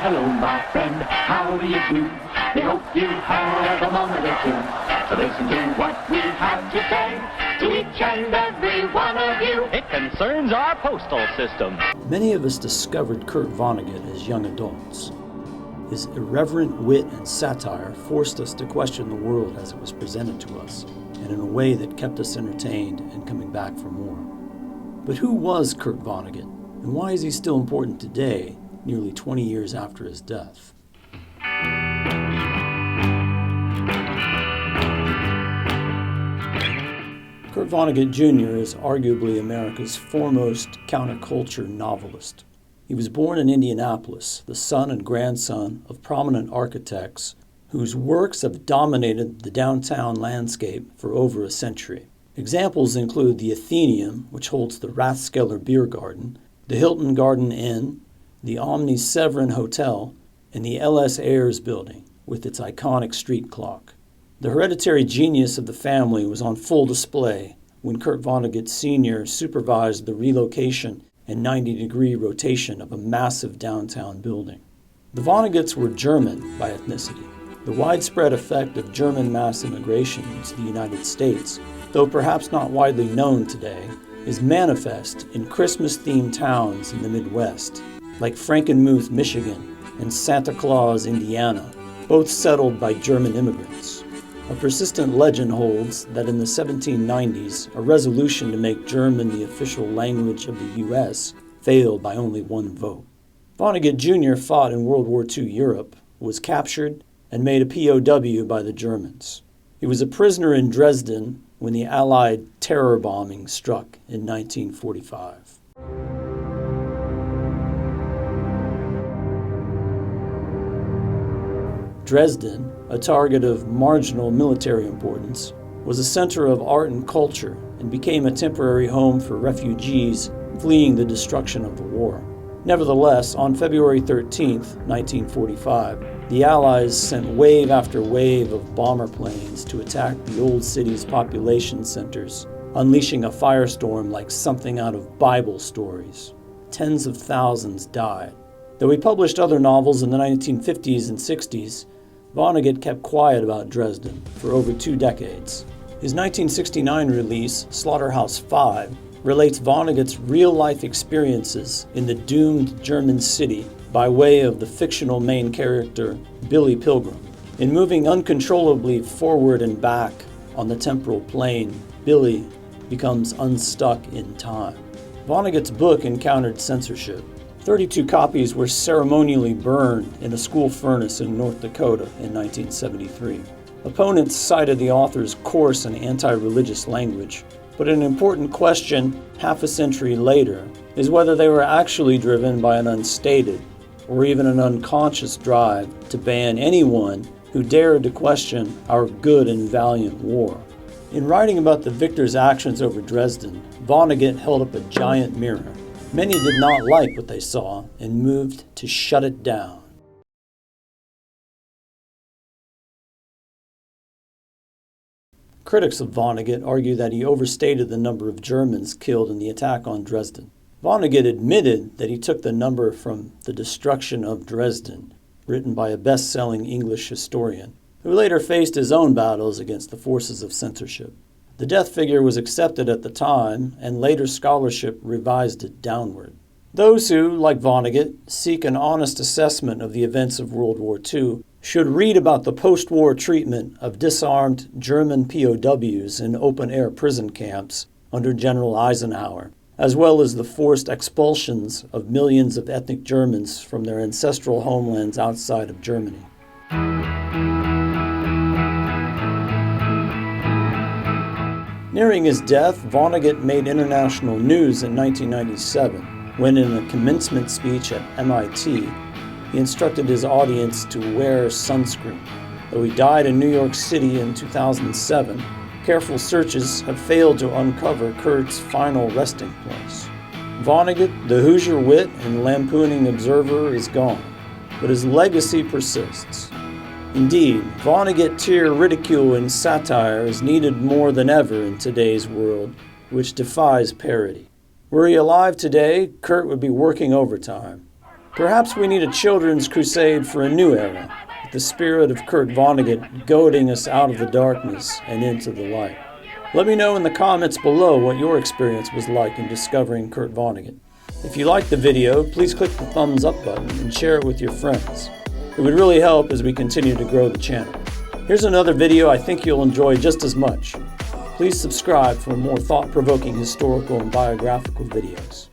hello, my friend, how do you do? We hope you have a moment or two to listen to what we have to say to each and every one of you. It concerns our postal system. Many of us discovered Kurt Vonnegut as young adults. His irreverent wit and satire forced us to question the world as it was presented to us, and in a way that kept us entertained and coming back for more. But who was Kurt Vonnegut, and why is he still important today, nearly 20 years after his death? Kurt Vonnegut Jr. is arguably America's foremost counterculture novelist. He was born in Indianapolis, the son and grandson of prominent architects whose works have dominated the downtown landscape for over a century. Examples include the Athenaeum, which holds the Rathskeller Beer Garden, the Hilton Garden Inn, the Omni Severin Hotel, and the L.S. Ayres Building, with its iconic street clock. The hereditary genius of the family was on full display when Kurt Vonnegut Sr. supervised the relocation and 90-degree rotation of a massive downtown building. The Vonneguts were German by ethnicity. The widespread effect of German mass immigration into the United States, though perhaps not widely known today, is manifest in Christmas-themed towns in the Midwest, like Frankenmuth, Michigan, and Santa Claus, Indiana, both settled by German immigrants. A persistent legend holds that in the 1790s, a resolution to make German the official language of the U.S. failed by only one vote. Vonnegut Jr. fought in World War II Europe, was captured, and made a POW by the Germans. He was a prisoner in Dresden when the Allied terror bombing struck in 1945. Dresden, a target of marginal military importance, was a center of art and culture and became a temporary home for refugees fleeing the destruction of the war. Nevertheless, on February 13, 1945, the Allies sent wave after wave of bomber planes to attack the old city's population centers, unleashing a firestorm like something out of Bible stories. Tens of thousands died. Though he published other novels in the 1950s and 60s, Vonnegut kept quiet about Dresden for over 2 decades. His 1969 release, SlaughterHouse 5, relates Vonnegut's real-life experiences in the doomed German city by way of the fictional main character, Billy Pilgrim. In moving uncontrollably forward and back on the temporal plane, Billy becomes unstuck in time. Vonnegut's book encountered censorship. 32 copies were ceremonially burned in a school furnace in North Dakota in 1973. Opponents cited the author's coarse and anti-religious language, but an important question half a century later is whether they were actually driven by an unstated or even an unconscious drive to ban anyone who dared to question our good and valiant war. In writing about the victors' actions over Dresden, Vonnegut held up a giant mirror. Many did not like what they saw and moved to shut it down. Critics of Vonnegut argue that he overstated the number of Germans killed in the attack on Dresden. Vonnegut admitted that he took the number from The Destruction of Dresden, written by a best-selling English historian, who later faced his own battles against the forces of censorship. The death figure was accepted at the time, and later scholarship revised it downward. Those who, like Vonnegut, seek an honest assessment of the events of World War II should read about the post-war treatment of disarmed German POWs in open-air prison camps under General Eisenhower, as well as the forced expulsions of millions of ethnic Germans from their ancestral homelands outside of Germany. Nearing his death, Vonnegut made international news in 1997 when, in a commencement speech at MIT, he instructed his audience to wear sunscreen. Though he died in New York City in 2007, careful searches have failed to uncover Kurt's final resting place. Vonnegut, the Hoosier wit and lampooning observer, is gone, but his legacy persists. Indeed, Vonnegut-tier ridicule and satire is needed more than ever in today's world, which defies parody. Were he alive today, Kurt would be working overtime. Perhaps we need a children's crusade for a new era, with the spirit of Kurt Vonnegut goading us out of the darkness and into the light. Let me know in the comments below what your experience was like in discovering Kurt Vonnegut. If you liked the video, please click the thumbs up button and share it with your friends. It would really help as we continue to grow the channel. Here's another video I think you'll enjoy just as much. Please subscribe for more thought-provoking historical and biographical videos.